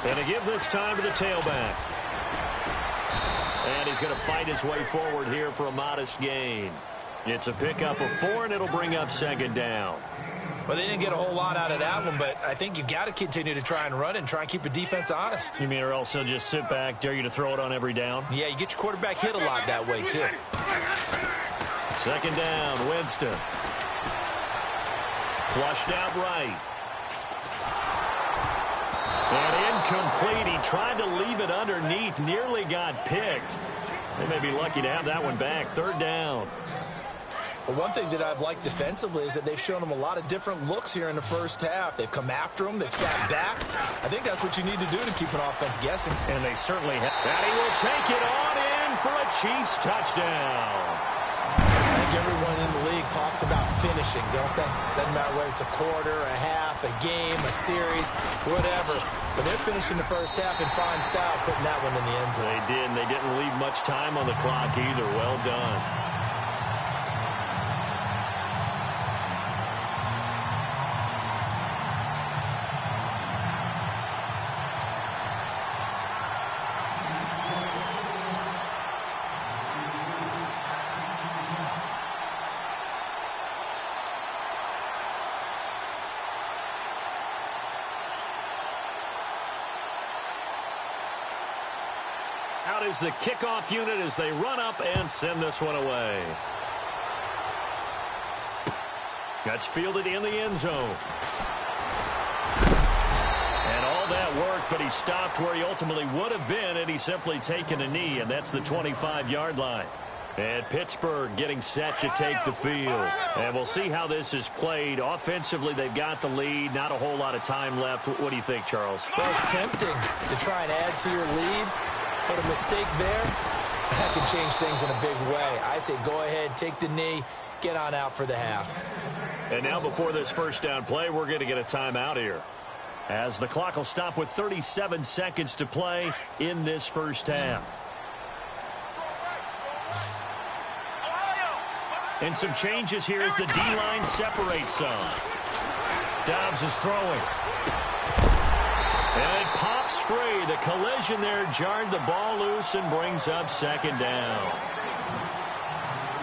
And to give this time to the tailback. And he's going to fight his way forward here for a modest gain. It's a pickup of 4, and it'll bring up second down. Well, they didn't get a whole lot out of that one, but I think you've got to continue to try and run and try and keep the defense honest. You mean or else he'll just sit back, dare you to throw it on every down? Yeah, you get your quarterback hit a lot that way, too. Second down, Winston. Flushed out right. And incomplete. He tried to leave it underneath, nearly got picked. They may be lucky to have that one back. Third down. Well, one thing that I've liked defensively is that they've shown them a lot of different looks here in the first half. They've come after them. They've sat back. I think that's what you need to do to keep an offense guessing. And they certainly have. And he will take it on in for a Chiefs touchdown. I think everyone in the league talks about finishing, don't they? Doesn't matter whether it's a quarter, a half, a game, a series, whatever. But they're finishing the first half in fine style, putting that one in the end zone. They did, and they didn't leave much time on the clock either. Well done. Out is the kickoff unit as they run up and send this one away. That's fielded in the end zone. And all that work, but he stopped where he ultimately would have been, and he's simply taken a knee, and that's the 25-yard line. And Pittsburgh getting set to take the field. And we'll see how this is played. Offensively, they've got the lead. Not a whole lot of time left. What do you think, Charles? Well, it's tempting to try and add to your lead. But a mistake there, that can change things in a big way. I say go ahead, take the knee, get on out for the half. And now before this first down play, we're going to get a timeout here, as the clock will stop with 37 seconds to play in this first half. And some changes here as the D-line separates some. Dobbs is throwing. And it pops free. The collision there jarred the ball loose and brings up second down.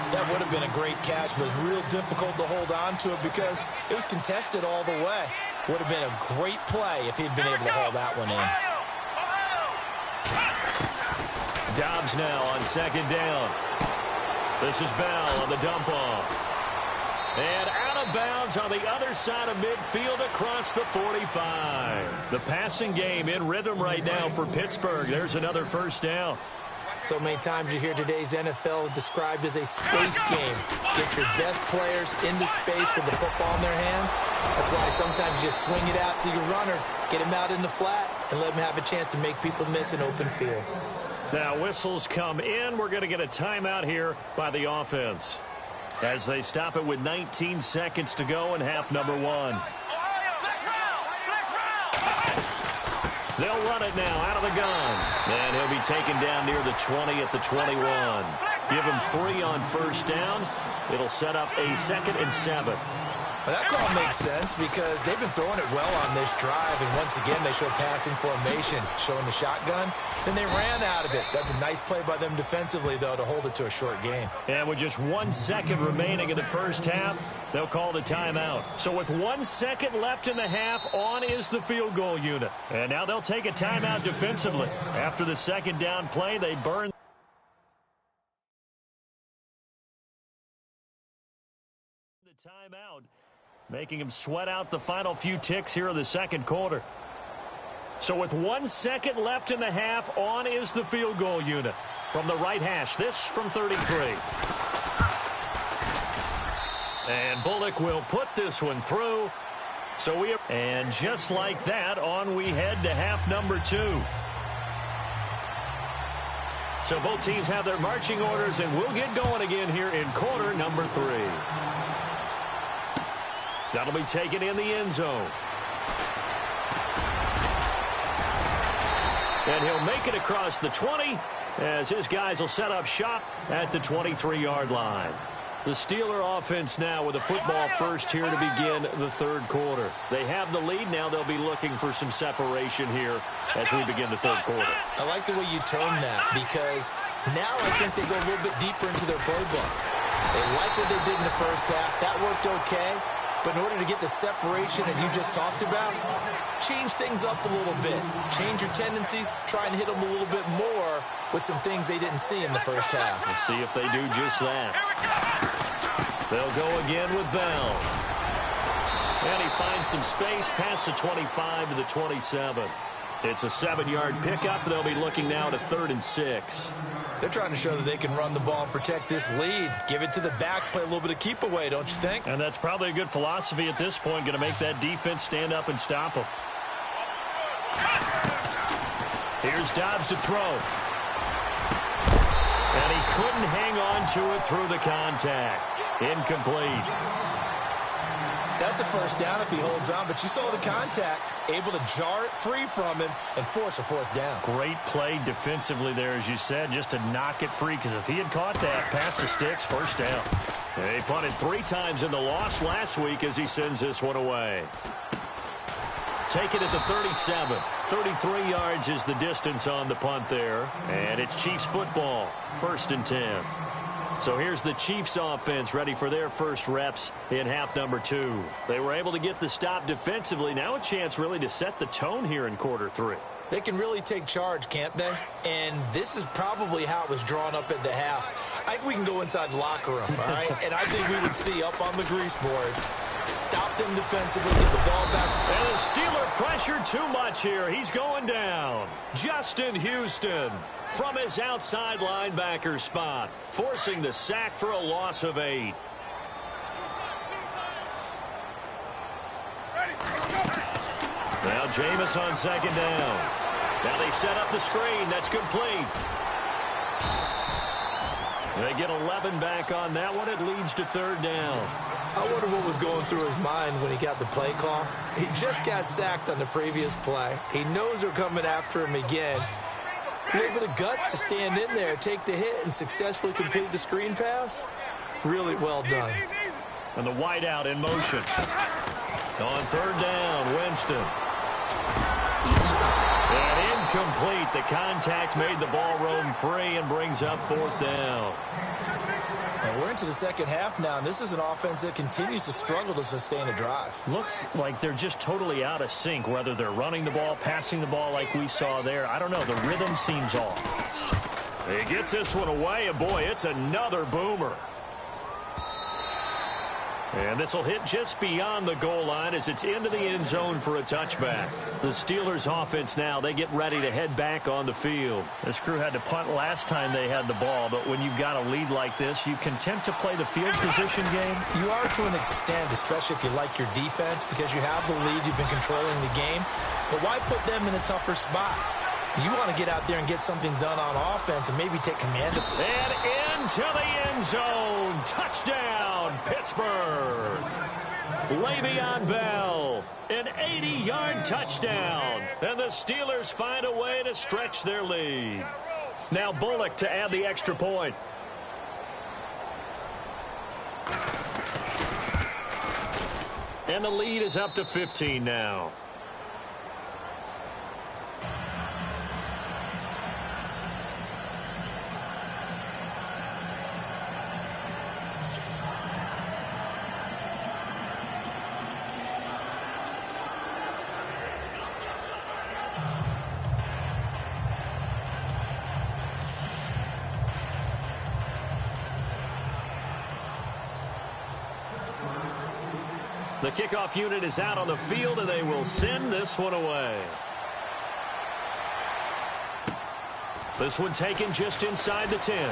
That would have been a great catch, but it's real difficult to hold on to it because it was contested all the way. Would have been a great play if he'd been able to hold that one in. Dobbs now on second down. This is Bell on the dump off. And out of bounds on the other side of midfield across the 45. The passing game in rhythm right now for Pittsburgh. There's another first down. So many times you hear today's NFL described as a space game. Get your best players into space with the football in their hands. That's why sometimes you just swing it out to your runner, get him out in the flat, and let him have a chance to make people miss an open field. Now whistles come in. We're going to get a timeout here by the offense, as they stop it with 19 seconds to go in half number one. They'll run it now out of the gun. And he'll be taken down near the 20 at the 21. Give him 3 on first down. It'll set up a 2nd and 7. Well, that call makes sense because they've been throwing it well on this drive, and once again they show passing formation, showing the shotgun. Then they ran out of it. That's a nice play by them defensively, though, to hold it to a short game. And with just 1 second remaining in the first half, they'll call the timeout. So with 1 second left in the half, on is the field goal unit. And now they'll take a timeout defensively. After the second down play, they burn the timeout, making him sweat out the final few ticks here in the second quarter. So with 1 second left in the half, on is the field goal unit. From the right hash, this from 33. And Bullock will put this one through. And just like that, on we head to half number 2. So both teams have their marching orders, and we'll get going again here in quarter number 3. That'll be taken in the end zone. And he'll make it across the 20 as his guys will set up shop at the 23-yard line. The Steeler offense now with a football first here to begin the third quarter. They have the lead. Now they'll be looking for some separation here as we begin the third quarter. I like the way you term that because now I think they go a little bit deeper into their playbook. They like what they did in the first half. That worked okay. But in order to get the separation that you just talked about, change things up a little bit. Change your tendencies. Try and hit them a little bit more with some things they didn't see in the first half. We'll see if they do just that. They'll go again with Bell. And he finds some space past the 25 to the 27. It's a 7-yard pickup. They'll be looking now to 3rd and 6. They're trying to show that they can run the ball and protect this lead. Give it to the backs, play a little bit of keep away, don't you think? And that's probably a good philosophy at this point, going to make that defense stand up and stop them. Here's Dobbs to throw. And he couldn't hang on to it through the contact. Incomplete. That's a first down if he holds on, but you saw the contact, able to jar it free from him and force a 4th down. Great play defensively there, as you said, just to knock it free, because if he had caught that, past the sticks, first down. He punted 3 times in the loss last week as he sends this one away. Take it at the 37. 33 yards is the distance on the punt there, and it's Chiefs football, 1st and 10. So here's the Chiefs offense ready for their first reps in half number 2. They were able to get the stop defensively. Now a chance really to set the tone here in quarter 3. They can really take charge, can't they? And this is probably how it was drawn up at the half. I think we can go inside the locker room, all right? And I think we would see up on the grease boards, stop them defensively, get the ball back. And the Steeler pressure too much here. He's going down. Justin Houston from his outside linebacker spot, forcing the sack for a loss of 8. Now Jameis on 2nd down. Now they set up the screen. That's complete. They get 11 back on that one. It leads to 3rd down. I wonder what was going through his mind when he got the play call. He just got sacked on the previous play. He knows they're coming after him again. A little bit of guts to stand in there, take the hit, and successfully complete the screen pass. Really well done. And the wideout in motion. On 3rd down, Winston. And incomplete. The contact made the ball roam free and brings up 4th down. And we're into the second half now, and this is an offense that continues to struggle to sustain a drive. Looks like they're just totally out of sync, whether they're running the ball, passing the ball like we saw there. I don't know. The rhythm seems off. He gets this one away, and boy, it's another boomer. And this will hit just beyond the goal line as it's into the end zone for a touchback. The Steelers offense now, they get ready to head back on the field. This crew had to punt last time they had the ball, but when you've got a lead like this, you content to play the field position game? You are to an extent, especially if you like your defense, because you have the lead, you've been controlling the game. But why put them in a tougher spot? You want to get out there and get something done on offense and maybe take command of it. And into the end zone. Touchdown, Pittsburgh. Le'Veon Bell, an 80-yard touchdown. And the Steelers find a way to stretch their lead. Now Bullock to add the extra point. And the lead is up to 15 now. The kickoff unit is out on the field, and they will send this one away. This one taken just inside the 10. And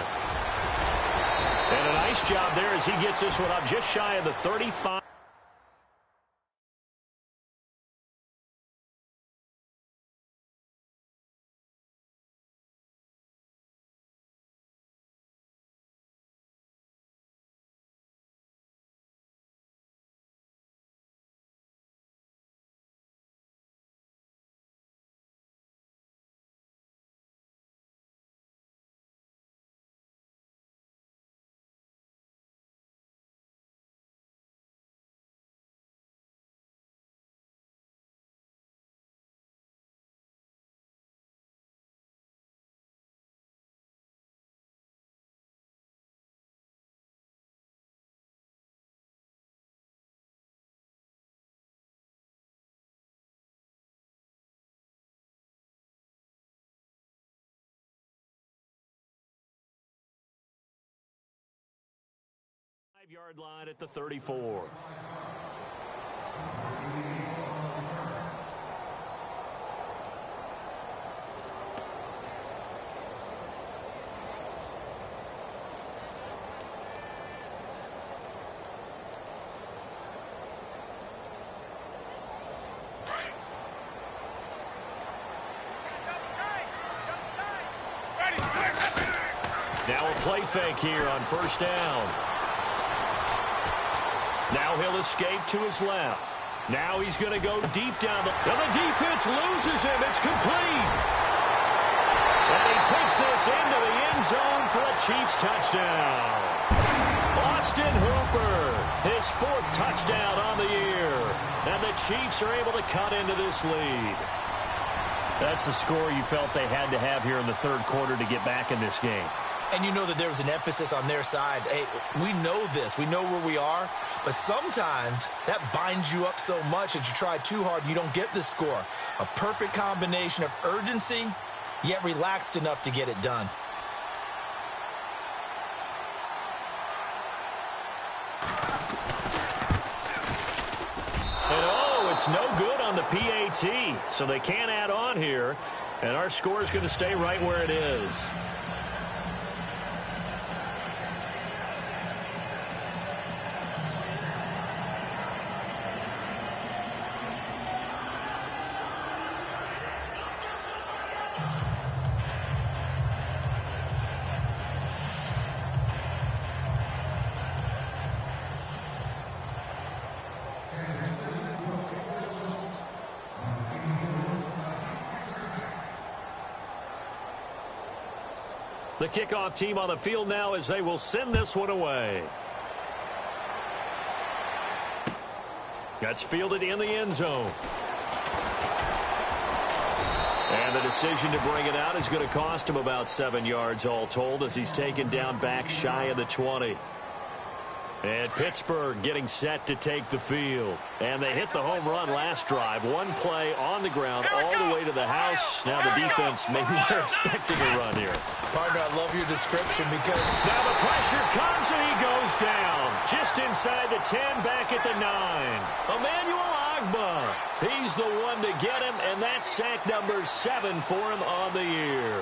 a nice job there as he gets this one up just shy of the 35. 5-yard line at the 34. Now a play fake here on first down. Now he'll escape to his left. Now he's going to go deep down. And the defense loses him. It's complete. And he takes this into the end zone for a Chiefs touchdown. Austin Hooper, his 4th touchdown on the year. And the Chiefs are able to cut into this lead. That's the score you felt they had to have here in the third quarter to get back in this game. And you know that there was an emphasis on their side. Hey, we know this. We know where we are. But sometimes that binds you up so much that you try too hard, you don't get the score. A perfect combination of urgency, yet relaxed enough to get it done. And oh, it's no good on the PAT. So they can't add on here. And our score is going to stay right where it is. The kickoff team on the field now as they will send this one away. That's fielded in the end zone. And the decision to bring it out is going to cost him about 7 yards all told as he's taken down back shy of the 20. And Pittsburgh getting set to take the field. And they hit the home run last drive. One play on the ground all the way to the house. Now the defense, maybe they're expecting a run here. Partner, I love your description because... Now the pressure comes and he goes down. Just inside the 10, back at the 9. Emmanuel Agba. He's the one to get him, and that's sack number 7 for him on the year.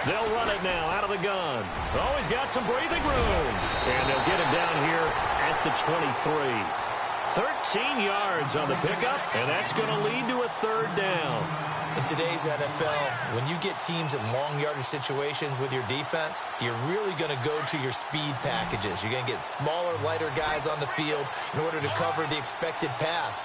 They'll run it now out of the gun. Oh, he's got some breathing room. And they'll get him down here at the 23. 13 yards on the pickup, and that's going to lead to a 3rd down. In today's NFL, when you get teams in long yardage situations with your defense, you're really going to go to your speed packages. You're going to get smaller, lighter guys on the field in order to cover the expected pass.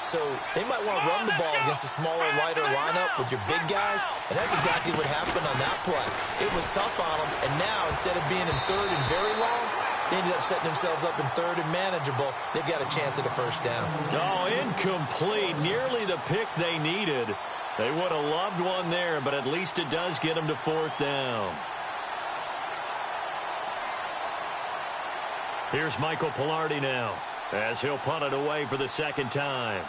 So they might want to run the ball against a smaller, lighter lineup with your big guys, and that's exactly what happened on that play. It was tough on them, and now instead of being in 3rd and very long, they ended up setting themselves up in 3rd and manageable. They've got a chance at a 1st down. Oh, incomplete. Nearly the pick they needed. They would have loved one there, but at least it does get them to 4th down. Here's Michael Pilardi now, as he'll punt it away for the 2nd time.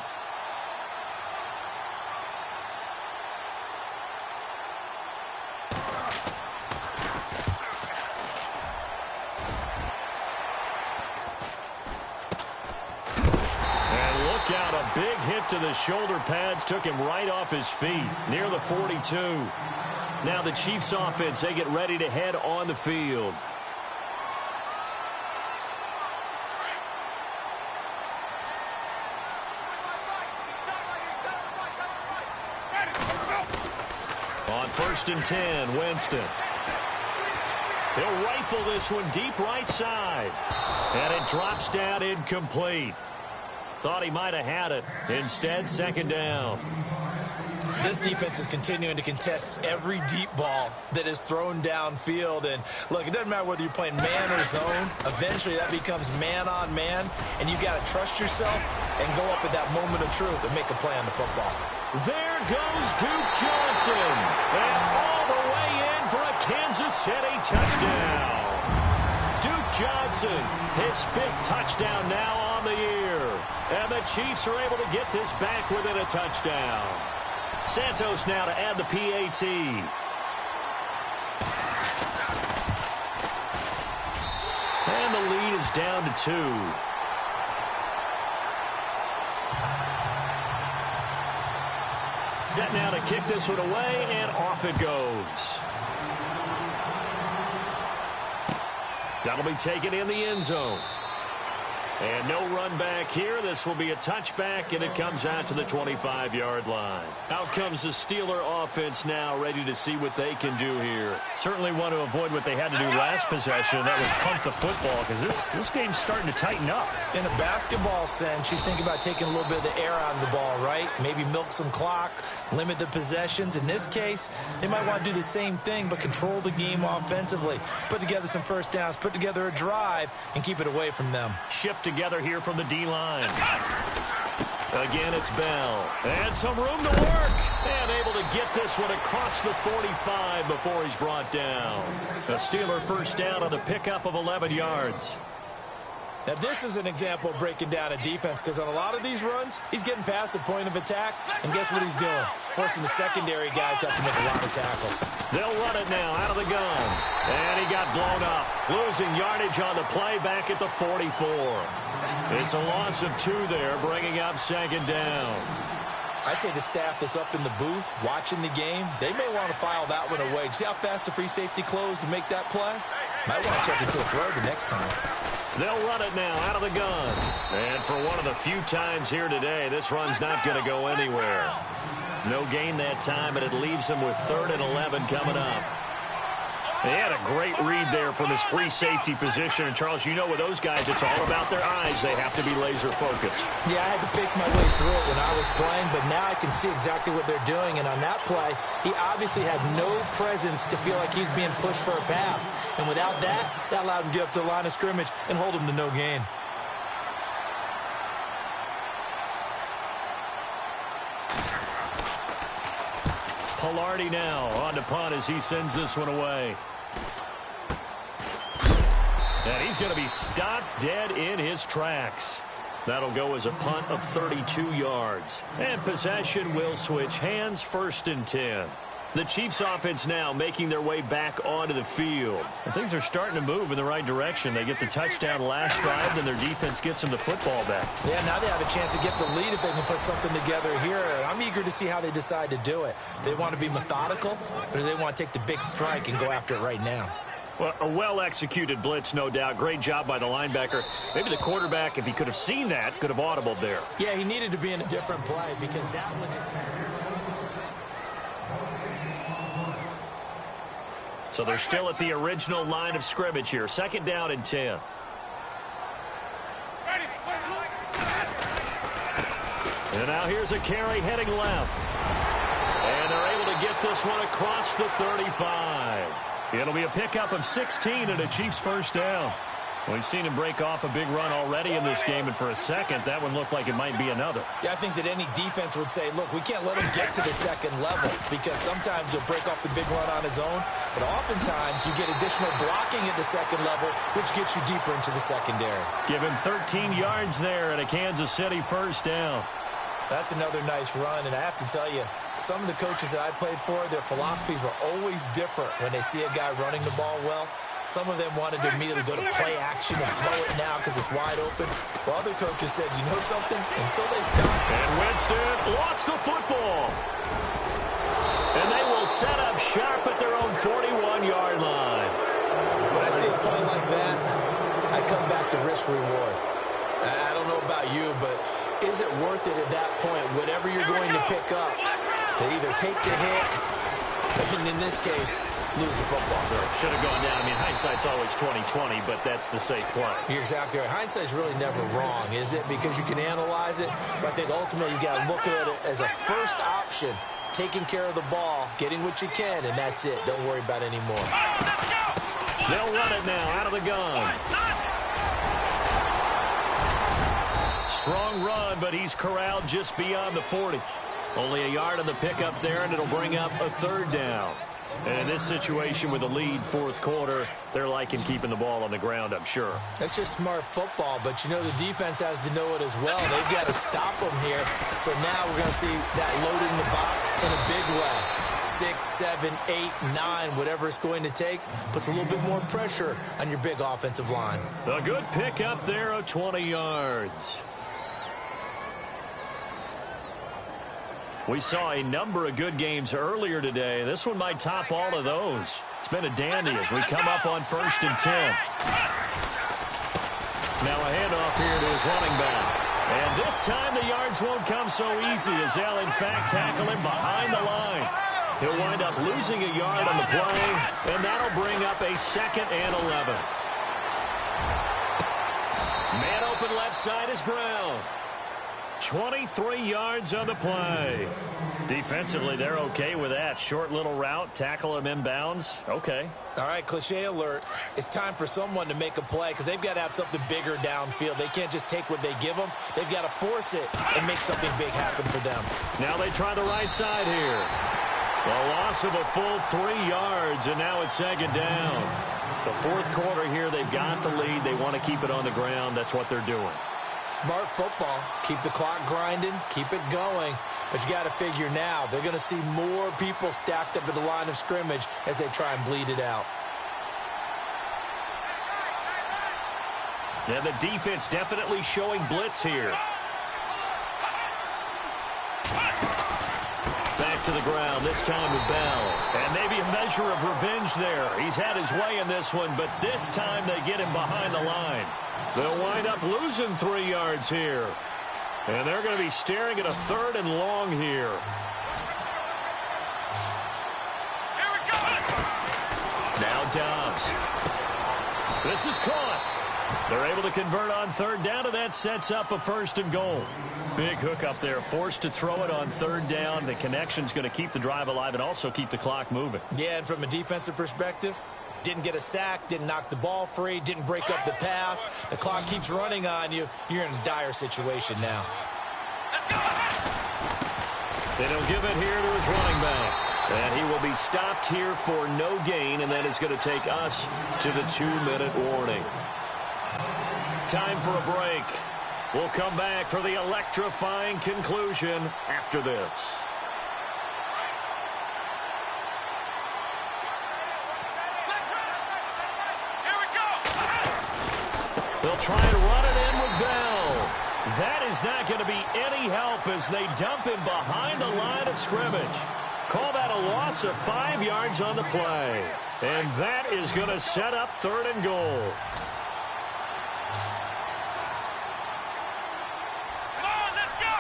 And look out, a big hit to the shoulder pads took him right off his feet, near the 42. Now the Chiefs offense, they get ready to head on the field. On 1st and 10, Winston. He'll rifle this one deep right side. And it drops down incomplete. Thought he might have had it. Instead, 2nd down. This defense is continuing to contest every deep ball that is thrown downfield. And, look, it doesn't matter whether you're playing man or zone. Eventually, that becomes man-on-man. And you've got to trust yourself and go up at that moment of truth and make a play on the football. There goes Duke Johnson. And all the way in for a Kansas City touchdown. Duke Johnson, his 5th touchdown now on the year. And the Chiefs are able to get this back within a touchdown. Santos now to add the PAT. 2. Set now to kick this one away, and off it goes. That'll be taken in the end zone. And no run back here. This will be a touchback, and it comes out to the 25-yard line. Out comes the Steeler offense now, ready to see what they can do here. Certainly want to avoid what they had to do last possession. That was punt the football, because this game's starting to tighten up. In a basketball sense, you think about taking a little bit of the air out of the ball, right? Maybe milk some clock, limit the possessions. In this case, they might want to do the same thing, but control the game offensively. Put together some first downs, put together a drive, and keep it away from them. Shift together here from the D-line. Again, it's Bell. And some room to work. And able to get this one across the 45 before he's brought down. A Steeler first down on the pickup of 11 yards. Now, this is an example of breaking down a defense, because on a lot of these runs, he's getting past the point of attack, and guess what he's doing? Forcing the secondary guys to have to make a lot of tackles. They'll run it now out of the gun. And he got blown up. Losing yardage on the play back at the 44. It's a loss of 2 there, bringing up second down. I'd say the staff that's up in the booth watching the game, they may want to file that one away. See how fast the free safety closed to make that play? Might want to check into a throw the next time. They'll run it now out of the gun. And for one of the few times here today, this run's not going to go anywhere. No gain that time, and it leaves him with 3rd and 11 coming up. They had a great read there from his free safety position. And, Charles, you know with those guys, it's all about their eyes. They have to be laser-focused. Yeah, I had to fake my way through it when I was playing, but now I can see exactly what they're doing. And on that play, he obviously had no presence to feel like he's being pushed for a pass. And without that, that allowed him to get up to the line of scrimmage and hold him to no gain. Pilardi now on to punt as he sends this one away. And he's going to be stopped dead in his tracks. That'll go as a punt of 32 yards. And possession will switch hands, 1st and 10. The Chiefs offense now making their way back onto the field. And things are starting to move in the right direction. They get the touchdown last drive, then their defense gets them the football back. Yeah, now they have a chance to get the lead if they can put something together here. And I'm eager to see how they decide to do it. Do they want to be methodical, or do they want to take the big strike and go after it right now? Well, a well-executed blitz, no doubt. Great job by the linebacker. Maybe the quarterback, if he could have seen that, could have audibled there. Yeah, he needed to be in a different play because that one just... So they're still at the original line of scrimmage here. 2nd down and 10. And now here's a carry heading left. And they're able to get this one across the 35. It'll be a pickup of 16 and a Chiefs first down. We've seen him break off a big run already in this game, and for a second, that one looked like it might be another. Yeah, I think that any defense would say, look, we can't let him get to the second level because sometimes he'll break off the big run on his own, but oftentimes you get additional blocking at the second level, which gets you deeper into the secondary. Give him 13 yards there and a Kansas City first down. That's another nice run, and I have to tell you, some of the coaches that I played for, their philosophies were always different when they see a guy running the ball well. Some of them wanted to immediately go to play action and throw it now because it's wide open. While other coaches said, you know something? Until they stop. And Winston lost the football. And they will set up sharp at their own 41-yard line. When I see a play like that, I come back to risk reward. I don't know about you, but is it worth it at that point, whatever you're going to pick up, to either take the hit, and in this case, lose the football? Should have gone down. I mean, hindsight's always 20/20, but that's the safe play. You're exactly right. Hindsight's really never wrong, is it? Because you can analyze it, but I think ultimately you got to look at it as a first option, taking care of the ball, getting what you can, and that's it. Don't worry about it anymore. They'll run it now out of the gun. Strong run, but he's corralled just beyond the 40. Only a yard on the pickup there, and it'll bring up a 3rd down. And in this situation with a lead 4th quarter, they're liking keeping the ball on the ground, I'm sure. That's just smart football, but you know the defense has to know it as well. They've got to stop them here. So now we're going to see that loaded in the box in a big way. 6, 7, 8, 9, whatever it's going to take, puts a little bit more pressure on your big offensive line. A good pick up there of 20 yards. We saw a number of good games earlier today. This one might top all of those. It's been a dandy as we come up on 1st and 10. Now a handoff here to his running back. And this time the yards won't come so easy as they'll, in fact, tackle him behind the line. He'll wind up losing a yard on the play, and that'll bring up a 2nd and 11. Man open left side is Brown. 23 yards on the play. Defensively, they're okay with that. Short little route, tackle him inbounds. Okay. All right, cliche alert. It's time for someone to make a play because they've got to have something bigger downfield. They can't just take what they give them. They've got to force it and make something big happen for them. Now they try the right side here. A loss of a full 3 yards, and now it's 2nd down. The 4th quarter here, they've got the lead. They want to keep it on the ground. That's what they're doing. Smart football. Keep the clock grinding. Keep it going. But you got to figure now, they're going to see more people stacked up at the line of scrimmage as they try and bleed it out. Yeah, the defense definitely showing blitz here. Back to the ground, this time with Bell. And maybe a measure of revenge there. He's had his way in this one, but this time they get him behind the line. They'll wind up losing 3 yards here. And they're going to be staring at a 3rd and long here. Here we go. Now Dobbs. This is caught. They're able to convert on 3rd down, and that sets up a 1st and goal. Big hook up there, forced to throw it on 3rd down. The connection's going to keep the drive alive and also keep the clock moving. Yeah, and from a defensive perspective, didn't get a sack, didn't knock the ball free, didn't break up the pass. The clock keeps running on you. You're in a dire situation now. They'll give it here to his running back. And he will be stopped here for no gain, and that is going to take us to the 2-minute warning. Time for a break. We'll come back for the electrifying conclusion after this. They'll try and run it in with Bell. That is not going to be any help as they dump him behind the line of scrimmage. Call that a loss of 5 yards on the play. And that is going to set up 3rd and goal. Come on, let's go.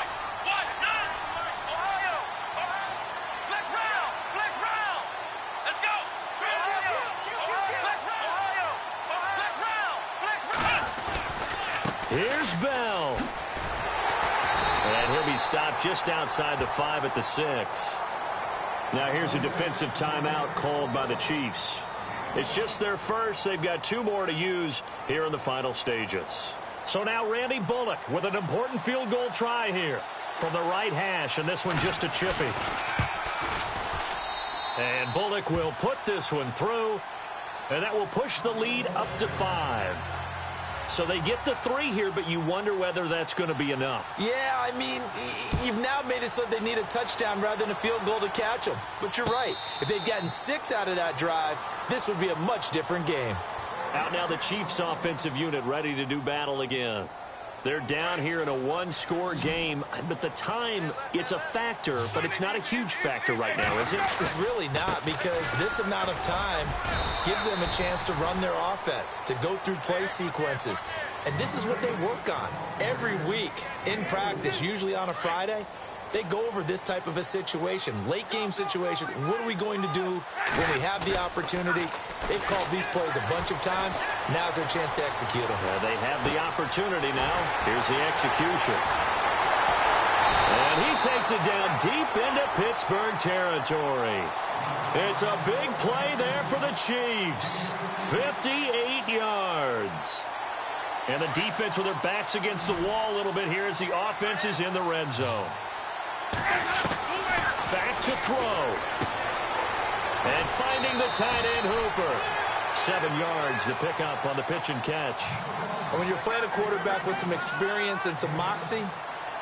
One, done. Ohio. Flex round. Flex round. Let's go. Ohio. Flex round. Ohio. Flex round. Flex round. Here's Bell. And he'll be stopped just outside the 5 at the 6. Now here's a defensive timeout called by the Chiefs. It's just their first. They've got 2 more to use here in the final stages. So now Randy Bullock with an important field goal try here from the right hash, and this one just a chippy. And Bullock will put this one through, and that will push the lead up to 5. So they get the 3 here, but you wonder whether that's going to be enough. Yeah, I mean, you've now made it so they need a touchdown rather than a field goal to catch them. But you're right. If they'd gotten 6 out of that drive, this would be a much different game. Out now the Chiefs offensive unit ready to do battle again. They're down here in a 1-score game, but the time, it's a factor, but it's not a huge factor right now, is it? It's really not, because this amount of time gives them a chance to run their offense, to go through play sequences. And this is what they work on every week in practice, usually on a Friday. They go over this type of a situation, late game situation. What are we going to do when we have the opportunity? They've called these plays a bunch of times. Now's their chance to execute them. They have the opportunity now. Here's the execution. And he takes it down deep into Pittsburgh territory. It's a big play there for the Chiefs. 58 yards. And the defense with their backs against the wall a little bit here as the offense is in the red zone. Back to throw. And finding the tight end Hooper. 7 yards to pick up on the pitch and catch. And when you're playing a quarterback with some experience and some moxie,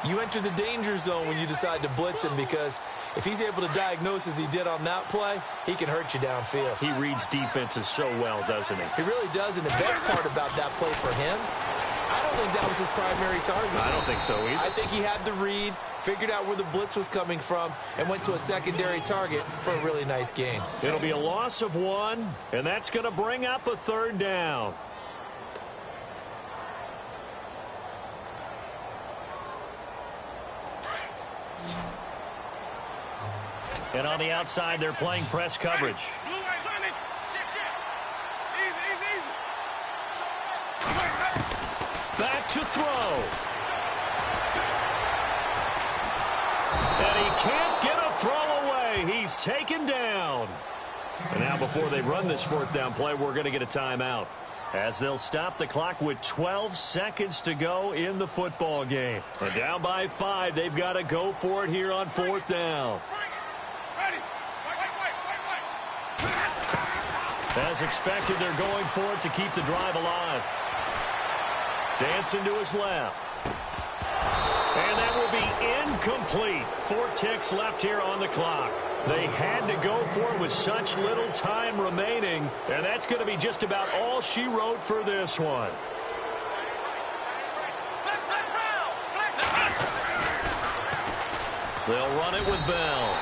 you enter the danger zone when you decide to blitz him, because If he's able to diagnose as he did on that play, he can hurt you downfield. He reads defenses so well, doesn't he? He really does, and the best part about that play for him, I don't think that was his primary target. I don't think so either. I think he had the read, figured out where the blitz was coming from, and went to a secondary target for a really nice gain. It'll be a loss of 1, and that's going to bring up a 3rd down. And on the outside, they're playing press coverage. Back to throw. And he can't get a throw away. He's taken down. And now before they run this 4th down play, we're going to get a timeout, as they'll stop the clock with 12 seconds to go in the football game. And down by 5, they've got to go for it here on 4th down. As expected, they're going for it to keep the drive alive. Dancing to his left. And that will be incomplete. 4 ticks left here on the clock. They had to go for it with such little time remaining, and that's going to be just about all she wrote for this one. They'll run it with Bell.